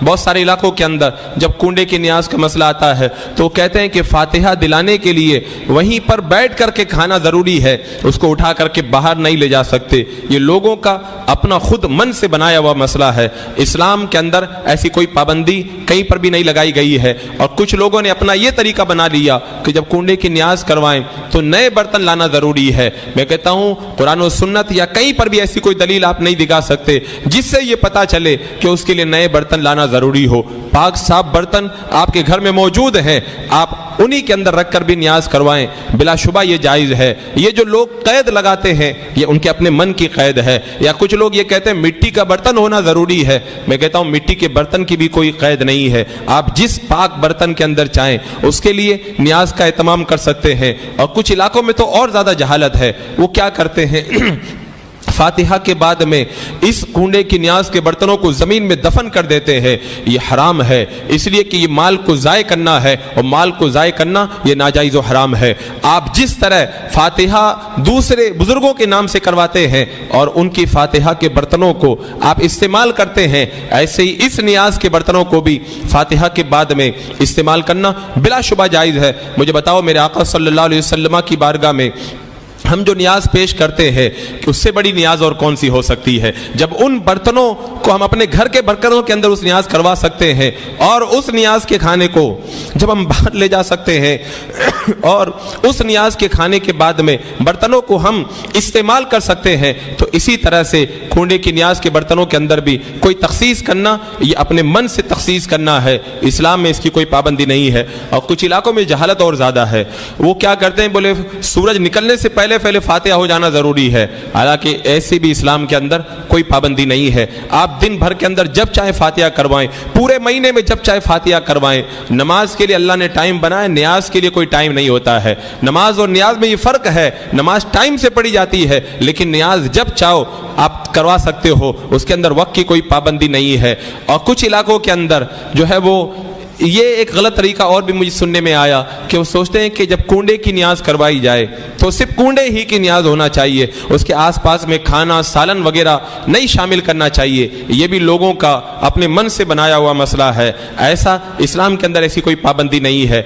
بہت سارے علاقوں کے اندر جب کنڈے کی نیاز کا مسئلہ آتا ہے تو وہ کہتے ہیں کہ فاتحہ دلانے کے لیے وہیں پر بیٹھ کر کے کھانا ضروری ہے، اس کو اٹھا کر کے باہر نہیں لے جا سکتے۔ یہ لوگوں کا اپنا خود من سے بنایا ہوا مسئلہ ہے۔ اسلام کے اندر ایسی کوئی پابندی کہیں پر بھی نہیں لگائی گئی ہے، اور کچھ لوگوں نے اپنا یہ طریقہ بنا لیا کہ جب کنڈے کی نیاز کروائیں تو نئے برتن لانا ضروری ہے۔ میں کہتا ہوں قرآن و سنت یا کہیں پر بھی ایسی کوئی دلیل آپ نہیں دکھا سکتے جس سے یہ پتا چلے کہ اس کے لیے نئے برتن لانا ضروری ہو۔ پاک صاف برتن آپ کے گھر میں موجود ہیں، آپ انہی کے اندر رکھ کر بھی نیاز کروائیں، بلا شبہ یہ جائز ہے۔ یہ جو لوگ قید لگاتے ہیں یہ ان کے اپنے من کی قید ہے، یا کچھ لوگ یہ کہتے ہیں مٹی کا برتن ہونا ضروری ہے۔ میں کہتا ہوں مٹی کے برتن کی بھی کوئی قید نہیں ہے، آپ جس پاک برتن کے اندر چاہیں اس کے لیے نیاز کا اہتمام کر سکتے ہیں۔ اور کچھ علاقوں میں تو اور زیادہ جہالت ہے، وہ کیا کرتے ہیں فاتحہ کے بعد میں اس کنڈے کی نیاز کے برتنوں کو زمین میں دفن کر دیتے ہیں۔ یہ حرام ہے، اس لیے کہ یہ مال کو ضائع کرنا ہے، اور مال کو ضائع کرنا یہ ناجائز و حرام ہے۔ آپ جس طرح فاتحہ دوسرے بزرگوں کے نام سے کرواتے ہیں اور ان کی فاتحہ کے برتنوں کو آپ استعمال کرتے ہیں، ایسے ہی اس نیاز کے برتنوں کو بھی فاتحہ کے بعد میں استعمال کرنا بلا شبہ جائز ہے۔ مجھے بتاؤ میرے آقا صلی اللہ علیہ وسلم کی بارگاہ میں ہم جو نیاز پیش کرتے ہیں کہ اس سے بڑی نیاز اور کون سی ہو سکتی ہے؟ جب ان برتنوں کو ہم اپنے گھر کے برتنوں کے اندر اس نیاز کروا سکتے ہیں، اور اس نیاز کے کھانے کو جب ہم باہر لے جا سکتے ہیں، اور اس نیاز کے کھانے کے بعد میں برتنوں کو ہم استعمال کر سکتے ہیں، تو اسی طرح سے کنڈے کی نیاز کے برتنوں کے اندر بھی کوئی تخصیص کرنا یہ اپنے من سے تخصیص کرنا ہے۔ اسلام میں اس کی کوئی پابندی نہیں ہے۔ اور کچھ علاقوں میں جہالت اور زیادہ ہے، وہ کیا کرتے ہیں بولے سورج نکلنے سے پہلے فاتحہ ہو جانا ضروری ہے، حالانکہ ایسی بھی اسلام کے اندر کوئی پابندی نہیں ہے۔ آپ دن بھر کے اندر جب چاہے فاتحہ کروائیں، پورے مہینے میں جب چاہے فاتحہ کروائیں۔ نماز کے لیے اللہ نے ٹائم بنایا، نیاز کے لیے کوئی ٹائم نہیں ہوتا ہے۔ نماز اور نیاز میں یہ فرق ہے، نماز ٹائم سے پڑھی جاتی ہے، لیکن نیاز جب چاہو آپ کروا سکتے ہو، اس کے اندر وقت کی کوئی پابندی نہیں ہے۔ اور کچھ علاقوں کے اندر جو ہے وہ یہ ایک غلط طریقہ اور بھی مجھے سننے میں آیا کہ وہ سوچتے ہیں کہ جب کنڈے کی نیاز کروائی جائے تو صرف کنڈے ہی کی نیاز ہونا چاہیے، اس کے آس پاس میں کھانا سالن وغیرہ نہیں شامل کرنا چاہیے۔ یہ بھی لوگوں کا اپنے من سے بنایا ہوا مسئلہ ہے، ایسا اسلام کے اندر ایسی کوئی پابندی نہیں ہے۔